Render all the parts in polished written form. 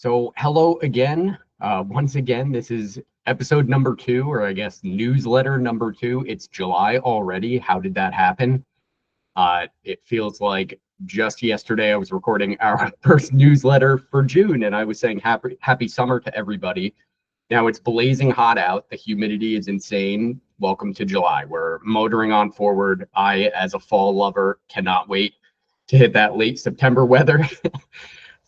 So hello again. Once again, this is episode number 2, or I guess newsletter number 2. It's July already. How did that happen? It feels like just yesterday I was recording our first newsletter for June, and I was saying happy summer to everybody. Now it's blazing hot out. The humidity is insane. Welcome to July. We're motoring on forward. I, as a fall lover, cannot wait to hit that late September weather.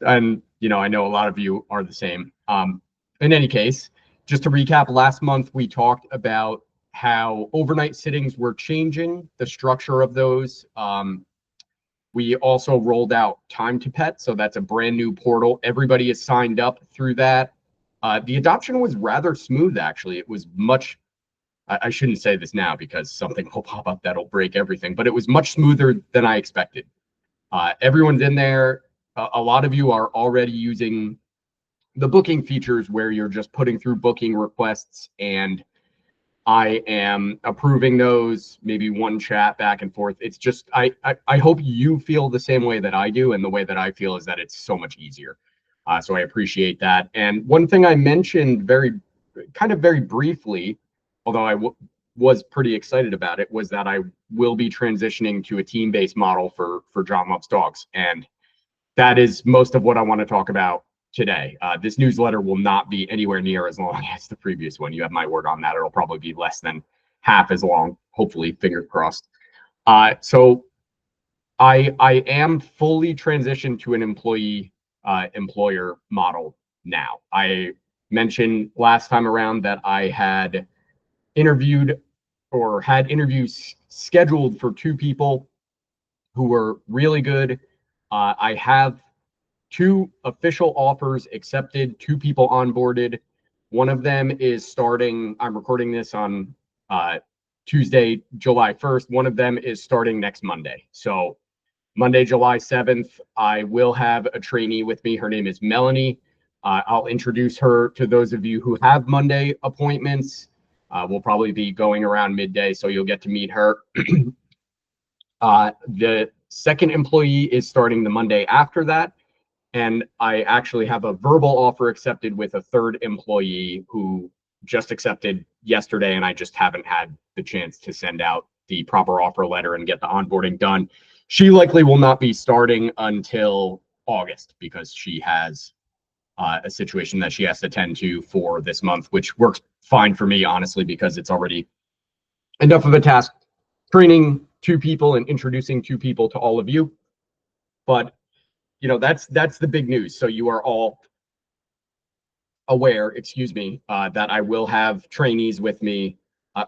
And I know a lot of you are the same. In any case, just to recap, last month we talked about how overnight sittings were changing the structure of those. We also rolled out Time to Pet, so that's a brand new portal. Everybody is signed up through that. The adoption was rather smooth, actually. It was much, I shouldn't say this now because something will pop up that'll break everything, but it was much smoother than I expected. Everyone's in there. A lot of you are already using the booking features where you're just putting through booking requests, and I am approving those, maybe one chat back and forth. It's just, I hope you feel the same way that I do, and the way that I feel is that it's so much easier. So I appreciate that. And one thing I mentioned very briefly, although I was pretty excited about it, was that I will be transitioning to a team-based model for Jon Loves Dogs. And that is most of what I want to talk about today. This newsletter will not be anywhere near as long as the previous one. You have my word on that. It'll probably be less than half as long, hopefully, fingers crossed. So I am fully transitioned to an employer model now. I mentioned last time around that I had interviewed or had interviews scheduled for 2 people who were really good. I have 2 official offers accepted, 2 people onboarded. One of them is starting, I'm recording this on Tuesday, July 1st. One of them is starting next Monday. So Monday, July 7th, I will have a trainee with me. Her name is Melanie. I'll introduce her to those of you who have Monday appointments. We'll probably be going around midday, so you'll get to meet her. The second employee is starting the Monday after that. And I actually have a verbal offer accepted with a 3rd employee who just accepted yesterday, and I just haven't had the chance to send out the proper offer letter and get the onboarding done. She likely will not be starting until August because she has a situation that she has to tend to for this month, which works fine for me, honestly, because it's already enough of a task training 2 people and introducing 2 people to all of you. But that's the big news. So you are all aware, that I will have trainees with me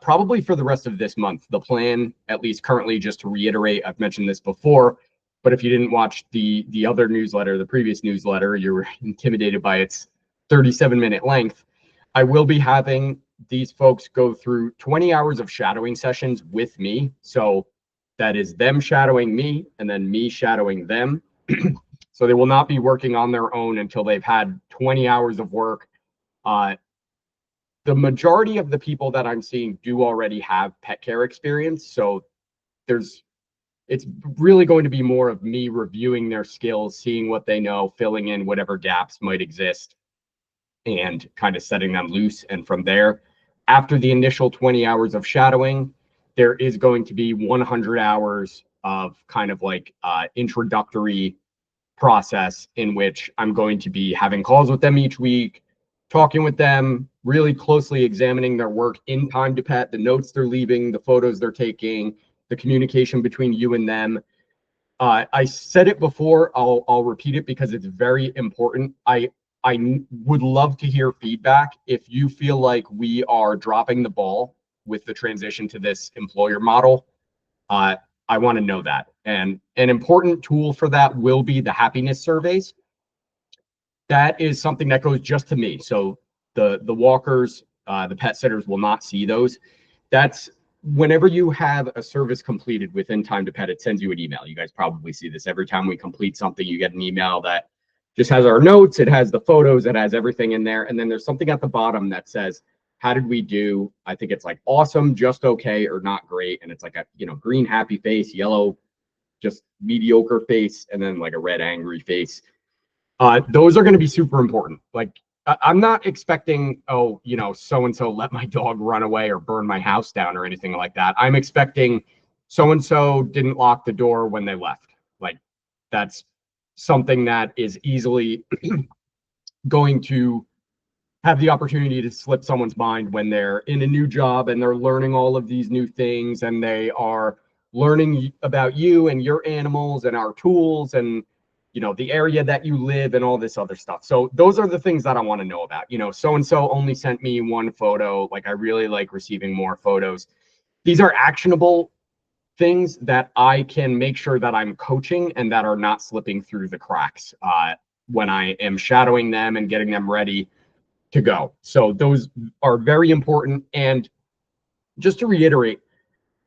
probably for the rest of this month. The plan, at least currently, just to reiterate, I've mentioned this before, but if you didn't watch the other newsletter, the previous newsletter, you were intimidated by its 37-minute length. I will be having these folks go through 20 hours of shadowing sessions with me. So that is them shadowing me and then me shadowing them. So they will not be working on their own until they've had 20 hours of work. The majority of the people that I'm seeing do already have pet care experience. So it's really going to be more of me reviewing their skills, seeing what they know, filling in whatever gaps might exist, and kind of setting them loose. And from there, after the initial 20 hours of shadowing, there is going to be 100 hours of kind of like introductory process in which I'm going to be having calls with them each week, talking with them, really closely examining their work in Time to Pet, the notes they're leaving, the photos they're taking, the communication between you and them. I said it before, I'll repeat it because it's very important. I would love to hear feedback. If you feel like we are dropping the ball with the transition to this employer model, I want to know that. And an important tool for that will be the happiness surveys. That is something that goes just to me. So the walkers, the pet sitters will not see those. That's whenever you have a service completed within Time to Pet, it sends you an email. You guys probably see this every time we complete something. You get an email that just has our notes, it has the photos, it has everything in there. And then there's something at the bottom that says, how did we do? I think it's like awesome, just okay, or not great. And it's like a green happy face, yellow just mediocre face, and then like a red angry face. Those are going to be super important. Like, I'm not expecting, oh, so and so let my dog run away or burn my house down or anything like that. I'm expecting so and so didn't lock the door when they left. Like, that's something that is easily going to have the opportunity to slip someone's mind when they're in a new job and they're learning all of these new things and they are learning about you and your animals and our tools and the area that you live and all this other stuff. So those are the things that I want to know about. So and so only sent me one photo. Like, I really like receiving more photos. These are actionable things that I can make sure that I'm coaching and that are not slipping through the cracks when I am shadowing them and getting them ready to go. So those are very important. And just to reiterate,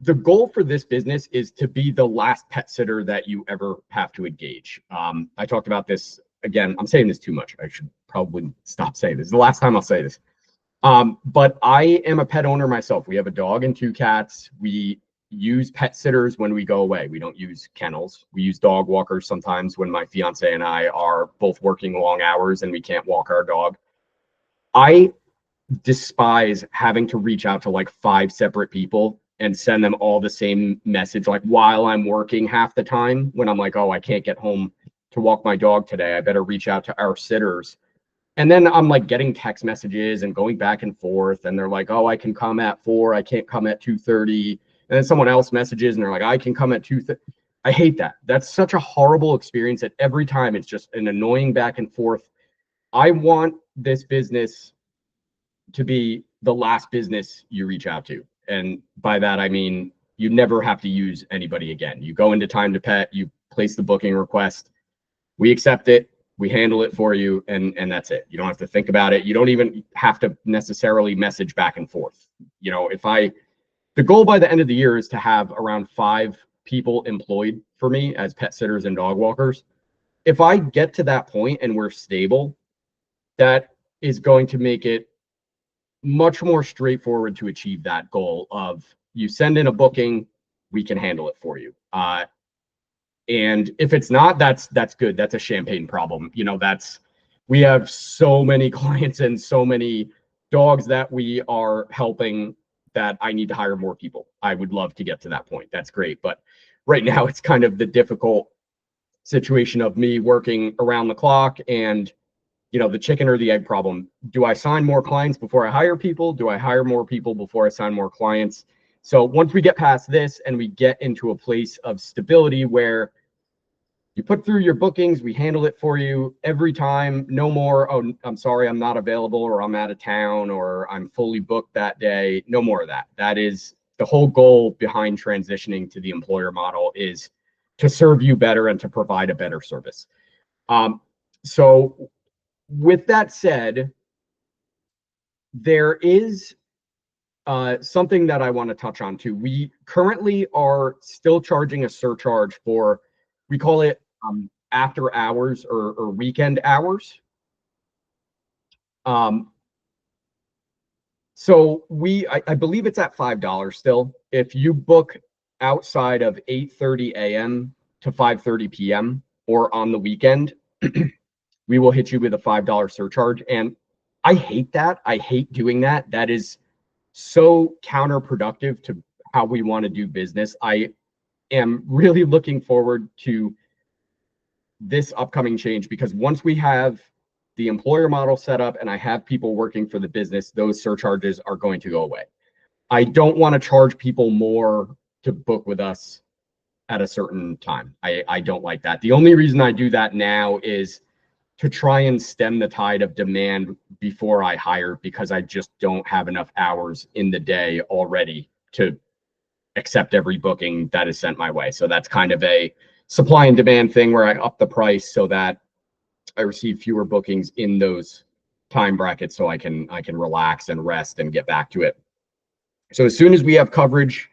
the goal for this business is to be the last pet sitter that you ever have to engage. I talked about this again. I'm saying this too much. I should probably stop saying this. This is the last time I'll say this. But I am a pet owner myself. We have a dog and 2 cats. We use pet sitters when we go away. We don't use kennels. We use dog walkers sometimes when my fiance and I are both working long hours and we can't walk our dog. I despise having to reach out to like 5 separate people and send them all the same message, like while I'm working half the time, when I'm like, oh, I can't get home to walk my dog today. I better reach out to our sitters. And then I'm like getting text messages and going back and forth. And they're like, oh, I can come at 4. I can't come at 2:30. And then someone else messages and they're like, I can come at 2:30. I hate that. That's such a horrible experience that every time it's just an annoying back and forth. I want this business to be the last business you reach out to. And by that, I mean, you never have to use anybody again. You go into Time to Pet, you place the booking request, we accept it, we handle it for you, and that's it. You don't have to think about it. You don't even have to necessarily message back and forth. The goal by the end of the year is to have around 5 people employed for me as pet sitters and dog walkers. If I get to that point and we're stable, that is going to make it much more straightforward to achieve that goal of you send in a booking, we can handle it for you. And if it's not, that's good. That's a champagne problem. We have so many clients and so many dogs that we are helping that I need to hire more people. I would love to get to that point. That's great. But right now it's kind of the difficult situation of me working around the clock and the chicken or the egg problem. Do I sign more clients before I hire people? Do I hire more people before I sign more clients? So once we get past this and we get into a place of stability where you put through your bookings, we handle it for you every time. No more, oh, I'm sorry, I'm not available, or I'm out of town, or I'm fully booked that day. No more of that. That is the whole goal behind transitioning to the employer model, is to serve you better and to provide a better service. So with that said, there is something that I want to touch on too. We currently are still charging a surcharge for, we call it after hours or weekend hours. So I believe it's at $5 still. If you book outside of 8:30 a.m. to 5:30 p.m. or on the weekend, we will hit you with a $5 surcharge. And I hate that. I hate doing that. That is so counterproductive to how we want to do business. I am really looking forward to this upcoming change, because once we have the employer model set up and I have people working for the business, those surcharges are going to go away. I don't want to charge people more to book with us at a certain time. I don't like that. The only reason I do that now is to try and stem the tide of demand before I hire, because I just don't have enough hours in the day already to accept every booking that is sent my way. So that's kind of a supply and demand thing where I up the price so that I receive fewer bookings in those time brackets, so I can relax and rest and get back to it. So as soon as we have coverage,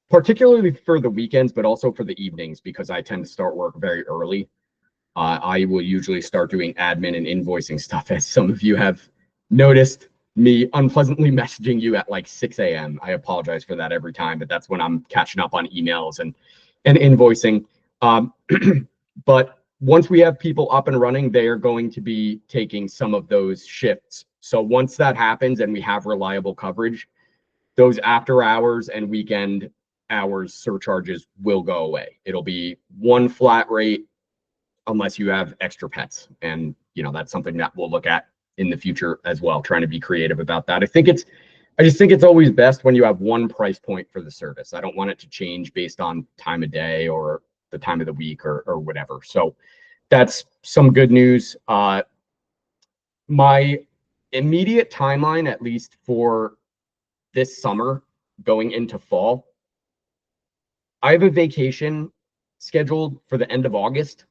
particularly for the weekends, but also for the evenings, because I tend to start work very early, I will usually start doing admin and invoicing stuff, as some of you have noticed me unpleasantly messaging you at like 6 a.m. I apologize for that every time, but that's when I'm catching up on emails and invoicing. But once we have people up and running, they are going to be taking some of those shifts. So once that happens and we have reliable coverage, those after hours and weekend hours surcharges will go away. It'll be one flat rate unless you have extra pets. And, that's something that we'll look at in the future as well, trying to be creative about that. I just think it's always best when you have one price point for the service. I don't want it to change based on time of day or the time of the week or whatever. So that's some good news. My immediate timeline, at least for this summer going into fall, I have a vacation scheduled for the end of August.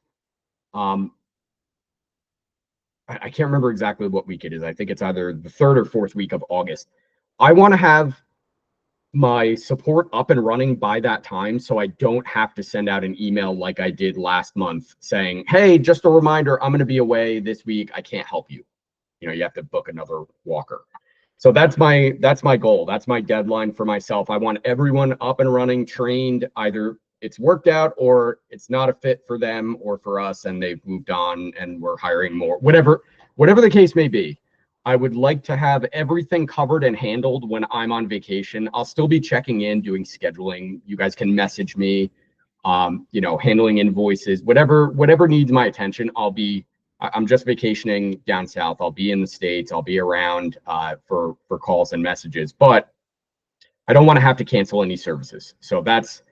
I can't remember exactly what week it is. I think it's either the 3rd or 4th week of August. I want to have my support up and running by that time, so I don't have to send out an email like I did last month saying, hey, just a reminder, I'm going to be away this week. I can't help you. You have to book another walker. So that's my goal. That's my deadline for myself. I want everyone up and running, trained. Either it's worked out or it's not a fit for them or for us and they've moved on and we're hiring more. Whatever the case may be, I would like to have everything covered and handled when I'm on vacation. I'll still be checking in, doing scheduling. You guys can message me, handling invoices, whatever needs my attention. I'm just vacationing down south. I'll be in the States. I'll be around for calls and messages, but I don't want to have to cancel any services. So that's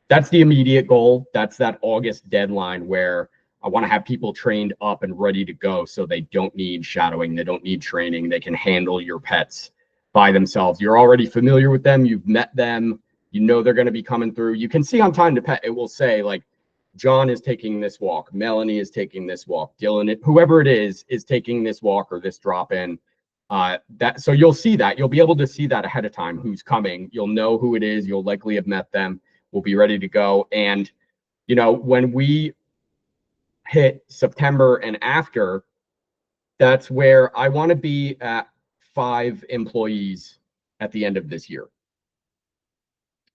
the immediate goal. That's that August deadline where I want to have people trained up and ready to go so they don't need shadowing. They don't need training. They can handle your pets by themselves. You're already familiar with them. You've met them. They're going to be coming through. You can see on Time to Pet, it will say like, Jon is taking this walk. Melanie is taking this walk. Dylan, whoever it is taking this walk or this drop in. So you'll see that. You'll be able to see that ahead of time, who's coming. You'll know who it is. You'll likely have met them. We'll be ready to go. And, when we hit September and after, that's where I want to be at 5 employees at the end of this year.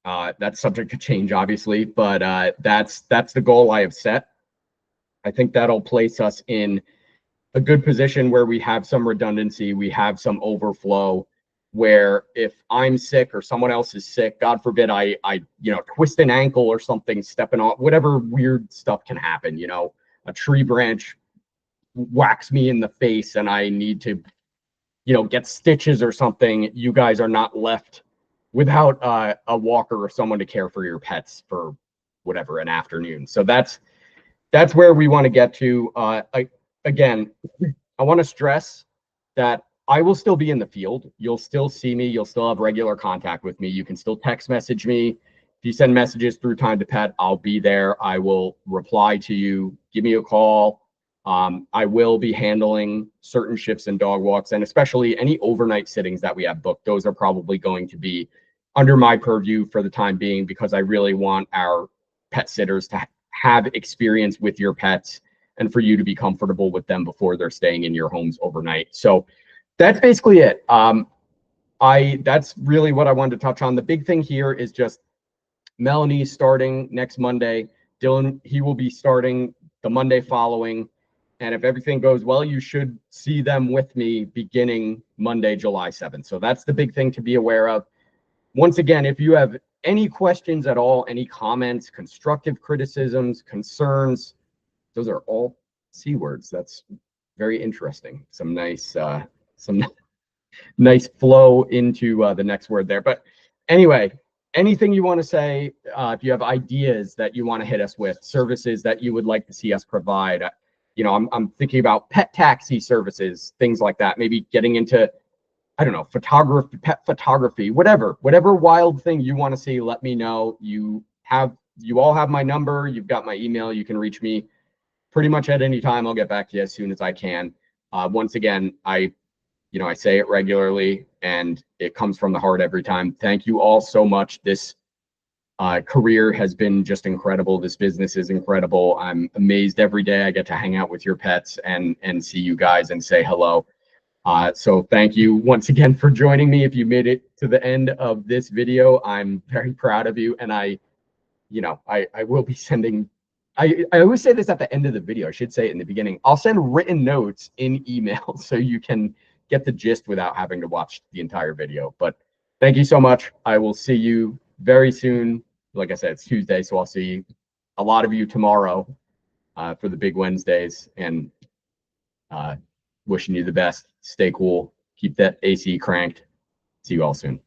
That's subject to change, obviously, but that's the goal I have set. I think that'll place us in a good position where we have some redundancy, we have some overflow, where if I'm sick or someone else is sick, God forbid I twist an ankle or something, stepping on whatever weird stuff can happen, a tree branch whacks me in the face and I need to, get stitches or something, you guys are not left without a walker or someone to care for your pets for whatever, an afternoon. So that's where we want to get to. Again, I want to stress that I will still be in the field. You'll still see me. You'll still have regular contact with me. You can still text message me. If you send messages through Time to Pet, I'll be there. I will reply to you. Give me a call. I will be handling certain shifts and dog walks, and especially any overnight sittings that we have booked. Those are probably going to be under my purview for the time being, because I really want our pet sitters to have experience with your pets and for you to be comfortable with them before they're staying in your homes overnight. So that's basically it. That's really what I wanted to touch on. The big thing here is just Melanie starting next Monday. Dylan, he will be starting the Monday following. And if everything goes well, you should see them with me beginning Monday, July 7th. So that's the big thing to be aware of. Once again, if you have any questions at all, any comments, constructive criticisms, concerns, those are all C words. That's very interesting. Some nice flow into the next word there. But anyway, anything you want to say, if you have ideas that you want to hit us with, services that you would like to see us provide, I'm thinking about pet taxi services, things like that. Maybe getting into, I don't know, photography, pet photography, whatever wild thing you want to see, let me know. You all have my number. You've got my email. You can reach me pretty much at any time. I'll get back to you as soon as I can. Once again, I say it regularly and it comes from the heart every time. Thank you all so much. This career has been just incredible. This business is incredible. I'm amazed every day I get to hang out with your pets and see you guys and say hello. So thank you once again for joining me. If you made it to the end of this video, I'm very proud of you. And I will be sending I always say this at the end of the video. I should say it in the beginning. I'll send written notes in email so you can get the gist without having to watch the entire video. But thank you so much. I will see you very soon. Like I said, it's Tuesday, so I'll see a lot of you tomorrow for the big Wednesdays. And wishing you the best. Stay cool. Keep that AC cranked. See you all soon.